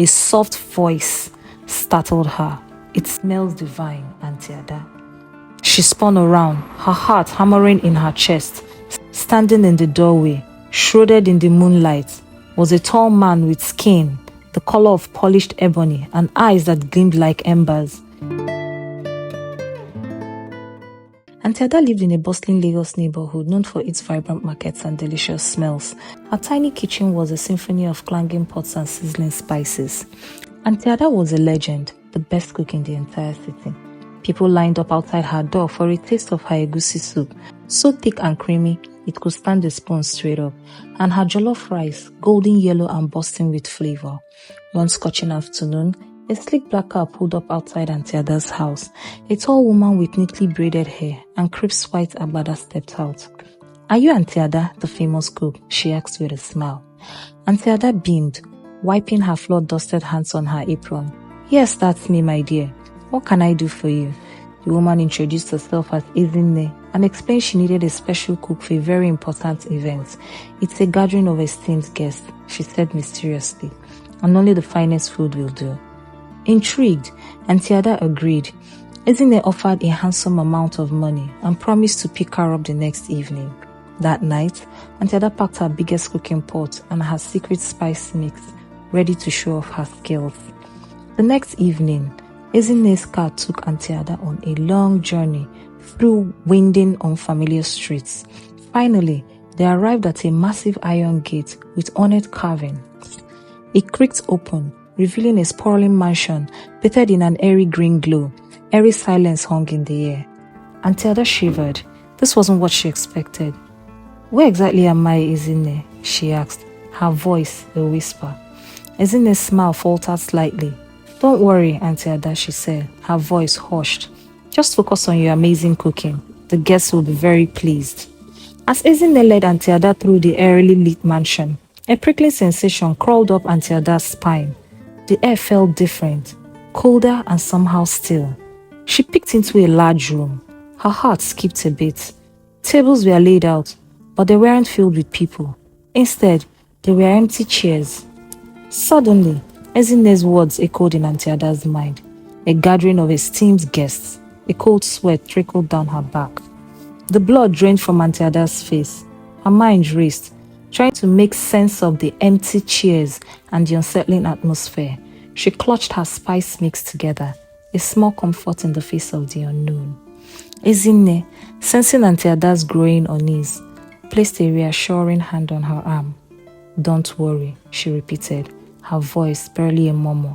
A soft voice startled her. "It smells divine, Auntie Ada." She spun around, her heart hammering in her chest. Standing in the doorway, shrouded in the moonlight, was a tall man with skin the color of polished ebony and eyes that gleamed like embers. Auntie Ada lived in a bustling Lagos neighborhood known for its vibrant markets and delicious smells. Her tiny kitchen was a symphony of clanging pots and sizzling spices. Auntie Ada was a legend, the best cook in the entire city. People lined up outside her door for a taste of her egusi soup, so thick and creamy it could stand a spoon straight up, and her jollof rice, golden yellow and bursting with flavor. One scorching afternoon, a sleek black car pulled up outside Auntie Ada's house. A tall woman with neatly braided hair and crisp white agbada stepped out. "Are you Auntie Ada, the famous cook?" she asked with a smile. Auntie Ada beamed, wiping her floor-dusted hands on her apron. "Yes, that's me, my dear. What can I do for you?" The woman introduced herself as Ezinne and explained she needed a special cook for a very important event. "It's a gathering of esteemed guests," she said mysteriously, "and only the finest food will do." Intrigued, Auntie Ada agreed. Ezinne offered a handsome amount of money and promised to pick her up the next evening. That night, Auntie Ada packed her biggest cooking pot and her secret spice mix, ready to show off her skills. The next evening, Ezinne's car took Auntie Ada on a long journey through winding, unfamiliar streets. Finally, they arrived at a massive iron gate with ornate carving. It creaked open, revealing a sprawling mansion bathed in an airy green glow. Airy silence hung in the air. Auntie Ada shivered. This wasn't what she expected. "Where exactly am I, Ezinne?" she asked, her voice a whisper. Ezinne's smile faltered slightly. "Don't worry, Auntie Ada," she said, her voice hushed. "Just focus on your amazing cooking. The guests will be very pleased." As Ezinne led Auntie Ada through the airily lit mansion, a prickling sensation crawled up Auntie Ada's spine. The air felt different, colder and somehow still. She peeked into a large room. Her heart skipped a bit. Tables were laid out, but they weren't filled with people. Instead, they were empty chairs. Suddenly, Ezinne's words echoed in Auntie Ada's mind. A gathering of esteemed guests. A cold sweat trickled down her back. The blood drained from Auntie Ada's face. Her mind raced, trying to make sense of the empty chairs and the unsettling atmosphere. She clutched her spice mix together, a small comfort in the face of the unknown. Ezinne, sensing Auntie Ada's growing unease, placed a reassuring hand on her arm. "Don't worry," she repeated, her voice barely a murmur.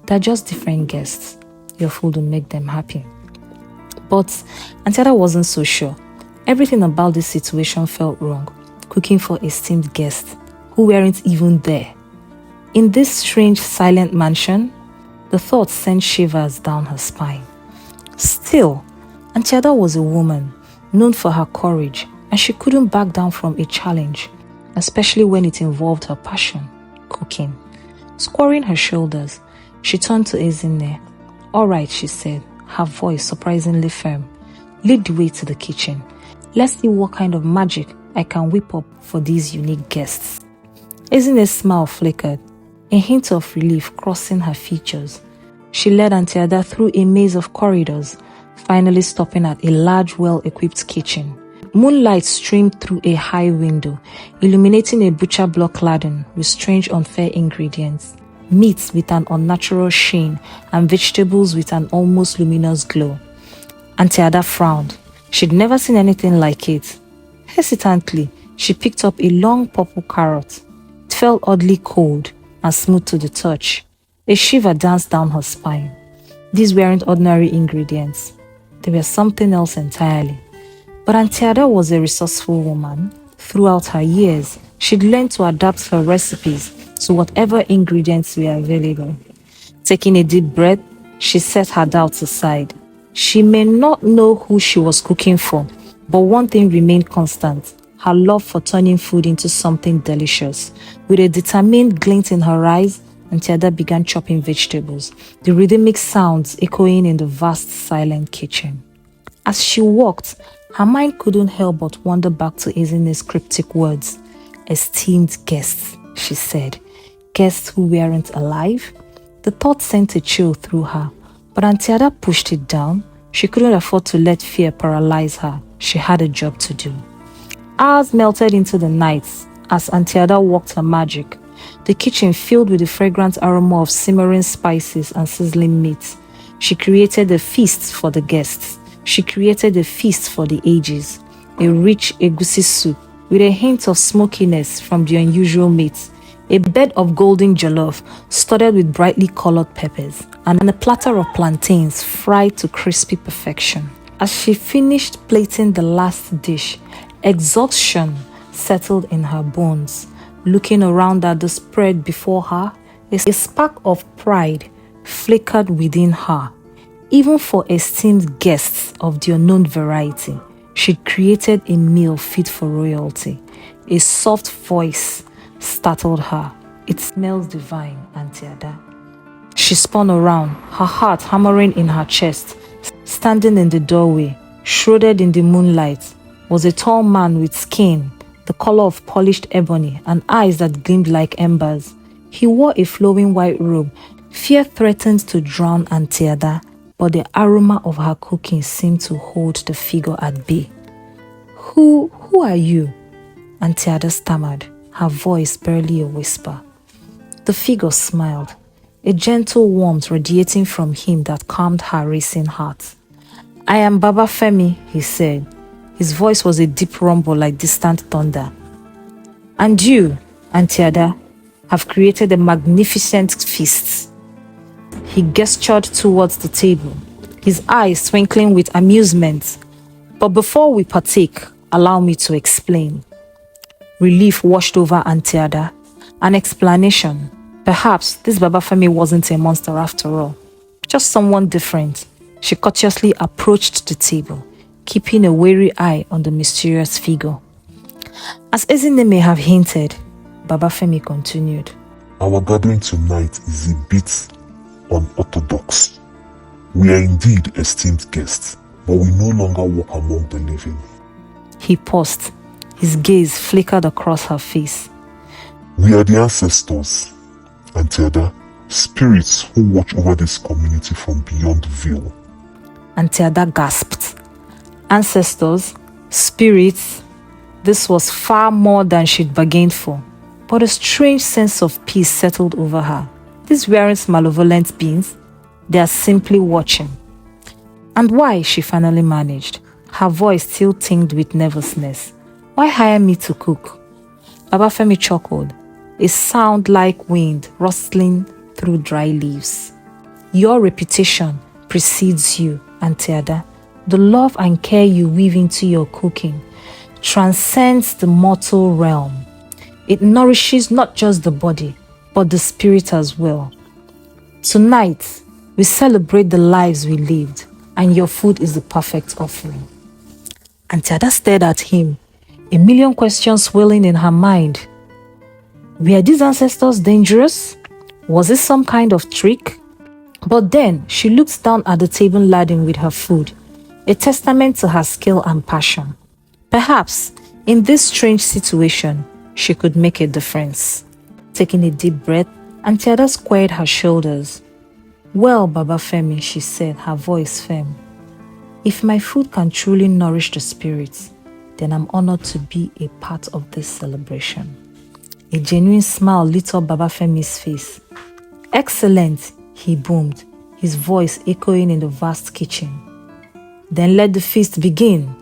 "They're just different guests. Your food will make them happy." But Auntie Ada wasn't so sure. Everything about this situation felt wrong. Cooking for esteemed guests who weren't even there. In this strange, silent mansion, the thought sent shivers down her spine. Still, Auntie Ada was a woman, known for her courage, and she couldn't back down from a challenge, especially when it involved her passion, cooking. Squaring her shoulders, she turned to Ezinne. "All right," she said, her voice surprisingly firm. "Lead the way to the kitchen. Let's see what kind of magic I can whip up for these unique guests." Ezinne's smile flickered, a hint of relief crossing her features. She led Auntie Ada through a maze of corridors, finally stopping at a large, well-equipped kitchen. Moonlight streamed through a high window, illuminating a butcher block cladding with strange, unfair ingredients. Meats with an unnatural sheen and vegetables with an almost luminous glow. Auntie Ada frowned. She'd never seen anything like it. Hesitantly, she picked up a long purple carrot. It felt oddly cold and smooth to the touch. A shiver danced down her spine. These weren't ordinary ingredients. They were something else entirely. But Auntie Ada was a resourceful woman. Throughout her years, she'd learned to adapt her recipes to whatever ingredients were available. Taking a deep breath, she set her doubts aside. She may not know who she was cooking for, but one thing remained constant: her love for turning food into something delicious. With a determined glint in her eyes, Auntie Ada began chopping vegetables, the rhythmic sounds echoing in the vast, silent kitchen. As she walked, her mind couldn't help but wander back to Ezinne's cryptic words. "Esteemed guests," she said. guests who weren't alive? The thought sent a chill through her, but Auntie Ada pushed it down. She couldn't afford to let fear paralyze her. She had a job to do. Hours melted into the nights as Auntie Ada worked her magic. The kitchen filled with the fragrant aroma of simmering spices and sizzling meat. She created a feast for the guests. She created a feast for the ages. A rich egusi soup with a hint of smokiness from the unusual meat. A bed of golden jollof studded with brightly colored peppers, and a platter of plantains fried to crispy perfection. As she finished plating the last dish, exhaustion settled in her bones. Looking around at the spread before her, a spark of pride flickered within her. Even for esteemed guests of the unknown variety, she'd created a meal fit for royalty. A soft voice startled her. "It smells divine, Auntie Ada." She spun around, her heart hammering in her chest. Standing in the doorway, shrouded in the moonlight, was a tall man with skin the color of polished ebony and eyes that gleamed like embers. He wore a flowing white robe. Fear threatened to drown Auntie Ada, but the aroma of her cooking seemed to hold the figure at bay. Who are you?" Auntie Ada stammered, her voice barely a whisper. The figure smiled, a gentle warmth radiating from him that calmed her racing heart. "I am Baba Femi," he said. His voice was a deep rumble like distant thunder. "And you, Auntie Ada, have created a magnificent feast." He gestured towards the table, his eyes twinkling with amusement. "But before we partake, allow me to explain." Relief washed over Auntie Ada. An explanation. Perhaps this Baba Femi wasn't a monster after all, just someone different. She cautiously approached the table, keeping a wary eye on the mysterious figure. As Ezine may have hinted, Baba Femi continued, "Our gathering tonight is a bit unorthodox. We are indeed esteemed guests, but we no longer walk among the living." He paused. His gaze flickered across her face. "We are the ancestors, Auntie Ada, spirits who watch over this community from beyond the veil." Auntie Ada gasped. Ancestors? Spirits? This was far more than she'd bargained for, but a strange sense of peace settled over her. These weren't malevolent beings, they are simply watching. "And why?" she finally managed, her voice still tinged with nervousness. "Why hire me to cook?" Baba Femi chuckled, a sound like wind rustling through dry leaves. "Your reputation precedes you, Auntie Ada. The love and care you weave into your cooking transcends the mortal realm. It nourishes not just the body, but the spirit as well. Tonight, we celebrate the lives we lived, and your food is the perfect offering." Auntie Ada stared at him, a million questions swirling in her mind. Were these ancestors dangerous? Was it some kind of trick? But then she looked down at the table laden with her food, a testament to her skill and passion. Perhaps, in this strange situation, she could make a difference. Taking a deep breath, Auntie Ada squared her shoulders. "Well, Baba Femi," she said, her voice firm, "if my food can truly nourish the spirits, then I'm honored to be a part of this celebration." A genuine smile lit up Baba Femi's face. "Excellent," he boomed, his voice echoing in the vast kitchen. "Then let the feast begin."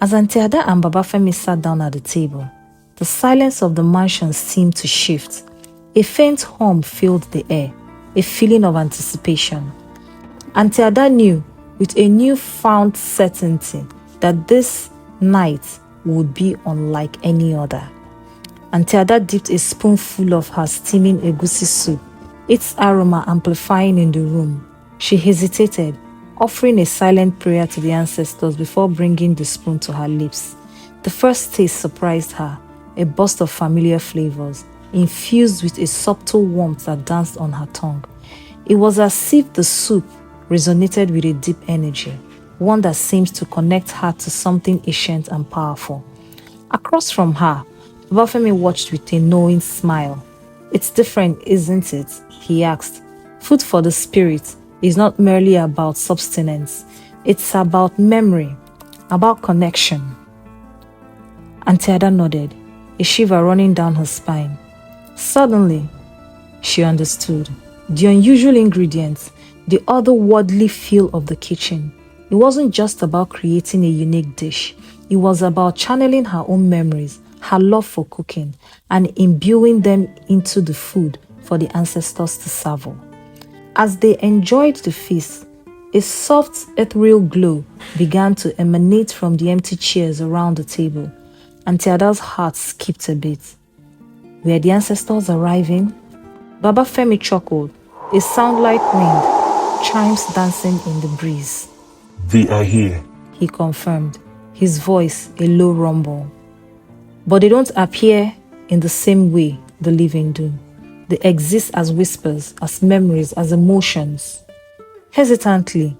As Auntie Ada and Baba Femi sat down at the table, the silence of the mansion seemed to shift. A faint hum filled the air, a feeling of anticipation. Auntie Ada knew, with a newfound certainty, that this night would be unlike any other. Auntie Ada dipped a spoonful of her steaming egusi soup, its aroma amplifying in the room. She hesitated, offering a silent prayer to the ancestors before bringing the spoon to her lips. The first taste surprised her, a burst of familiar flavors, infused with a subtle warmth that danced on her tongue. It was as if the soup resonated with a deep energy, one that seemed to connect her to something ancient and powerful. Across from her, Baba Femi watched with a knowing smile. It's different, isn't it? He asked. Food for the spirit is not merely about subsistence. It's about memory, about connection. Auntie Ada nodded, a shiver running down her spine. Suddenly, she understood. The unusual ingredients, the otherworldly feel of the kitchen. It wasn't just about creating a unique dish. It was about channeling her own memories, her love for cooking, and imbuing them into the food for the ancestors to savor. As they enjoyed the feast, a soft, ethereal glow began to emanate from the empty chairs around the table. Auntie Ada's heart skipped a bit. Were the ancestors arriving? Baba Femi chuckled, a sound like wind, chimes dancing in the breeze. They are here, He confirmed, his voice a low rumble. But they don't appear in the same way the living do. They exist as whispers, as memories, as emotions. Hesitantly,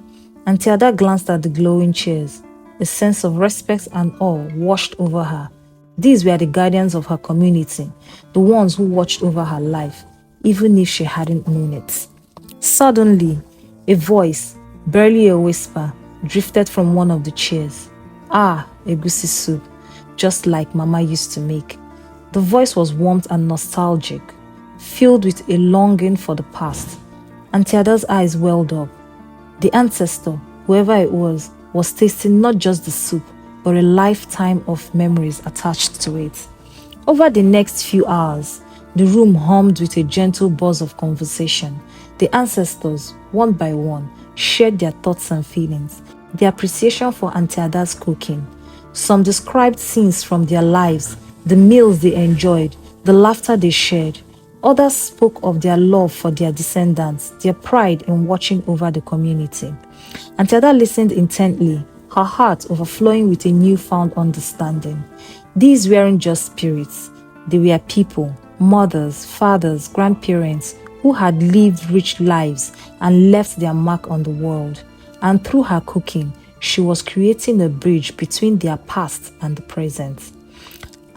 Auntie Ada glanced at the glowing chairs. A sense of respect and awe washed over her. These were the guardians of her community, the ones who watched over her life, even if she hadn't known it. Suddenly, a voice, barely a whisper, drifted from one of the chairs. Ah, egusi soup, just like Mama used to make. The voice was warm and nostalgic, filled with a longing for the past. Auntie Ada's eyes welled up. The ancestor, whoever it was tasting not just the soup, but a lifetime of memories attached to it. Over the next few hours, the room hummed with a gentle buzz of conversation. The ancestors, one by one, shared their thoughts and feelings, their appreciation for Auntie Ada's cooking. Some described scenes from their lives, the meals they enjoyed, the laughter they shared. Others spoke of their love for their descendants, their pride in watching over the community. Auntie Ada listened intently, her heart overflowing with a newfound understanding. These weren't just spirits, they were people, mothers, fathers, grandparents who had lived rich lives and left their mark on the world. And through her cooking, she was creating a bridge between their past and the present.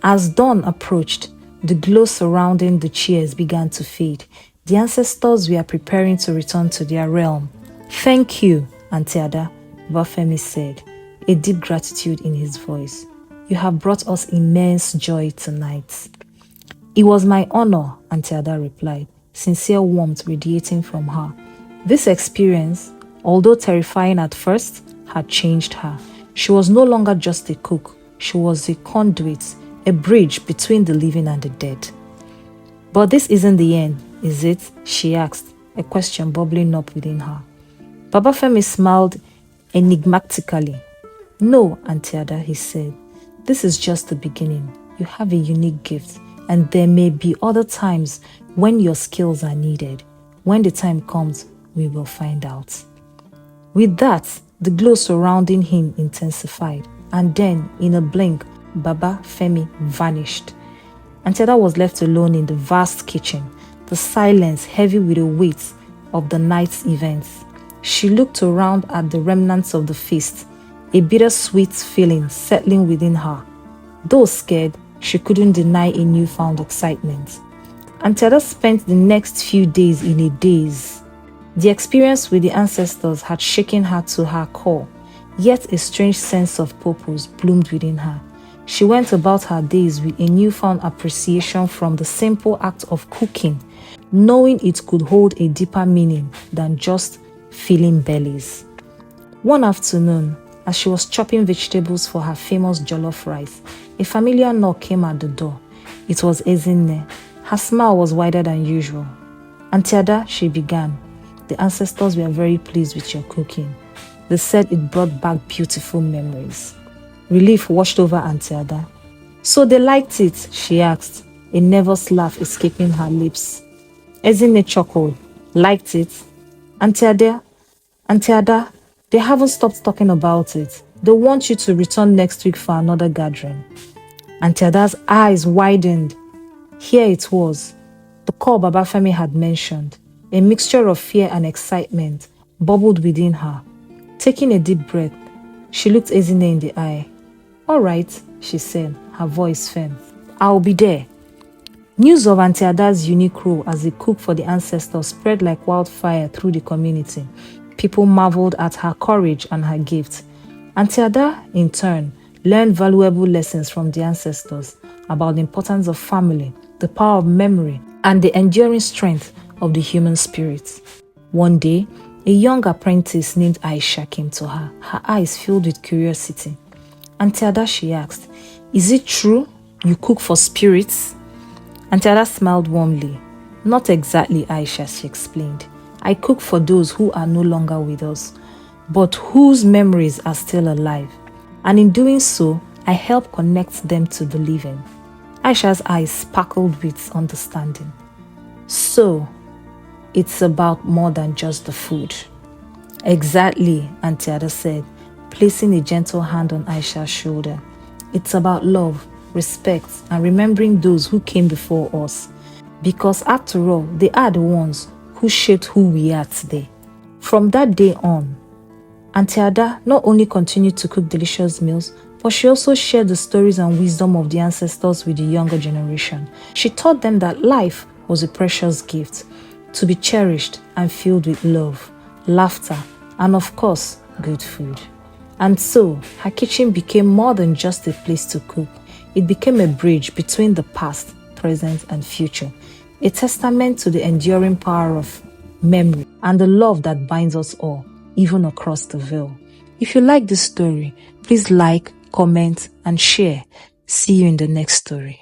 As dawn approached, the glow surrounding the chairs began to fade. The ancestors were preparing to return to their realm. Thank you, Auntie Ada, Bafemi said, a deep gratitude in his voice. You have brought us immense joy tonight. It was my honor, Auntie Ada replied, sincere warmth radiating from her. This experience, although terrifying at first, had changed her. She was no longer just a cook. She was a conduit, a bridge between the living and the dead. But this isn't the end, is it? She asked, a question bubbling up within her. Baba Femi smiled enigmatically. No, Auntie Ada, he said. This is just the beginning. You have a unique gift, and there may be other times when your skills are needed. When the time comes, we will find out. With that, the glow surrounding him intensified, and then, in a blink, Baba Femi vanished. Auntie Ada was left alone in the vast kitchen, the silence heavy with the weight of the night's events. She looked around at the remnants of the feast, a bittersweet feeling settling within her. Though scared, she couldn't deny a newfound excitement. Auntie Ada spent the next few days in a daze. The experience with the ancestors had shaken her to her core, yet a strange sense of purpose bloomed within her. She went about her days with a newfound appreciation from the simple act of cooking, knowing it could hold a deeper meaning than just filling bellies. One afternoon, as she was chopping vegetables for her famous jollof rice, a familiar knock came at the door. It was Ezinne. Her smile was wider than usual. Auntie Ada, she began, the ancestors were very pleased with your cooking. They said it brought back beautiful memories. Relief washed over Auntie Ada. So they liked it, she asked, a nervous laugh escaping her lips. Ezinne chuckled. Liked it? Auntie Ada, they haven't stopped talking about it. They want you to return next week for another gathering. Auntie Ada's eyes widened. Here it was, the call Baba Femi had mentioned. A mixture of fear and excitement bubbled within her. Taking a deep breath, she looked Ezinne in the eye. All right, she said, her voice firm. I'll be there. News of Auntie Ada's unique role as a cook for the ancestors spread like wildfire through the community. People marveled at her courage and her gifts. Auntie Ada, in turn, learned valuable lessons from the ancestors about the importance of family, the power of memory, and the enduring strength of the human spirit. One day, a young apprentice named Aisha came to her, her eyes filled with curiosity. Auntie Ada, she asked, "Is it true you cook for spirits?" Auntie Ada smiled warmly. "Not exactly, Aisha," she explained. "I cook for those who are no longer with us, but whose memories are still alive. And in doing so, I help connect them to the living." Aisha's eyes sparkled with understanding. "So, it's about more than just the food." "Exactly," Auntie Ada said, placing a gentle hand on Aisha's shoulder. "It's about love, respect, and remembering those who came before us. Because after all, they are the ones who shaped who we are today." From that day on, Auntie Ada not only continued to cook delicious meals, but she also shared the stories and wisdom of the ancestors with the younger generation. She taught them that life was a precious gift, to be cherished and filled with love, laughter, and of course, good food. And so, her kitchen became more than just a place to cook. It became a bridge between the past, present, and future, a testament to the enduring power of memory and the love that binds us all, even across the veil. If you like this story, please like, comment, and share. See you in the next story.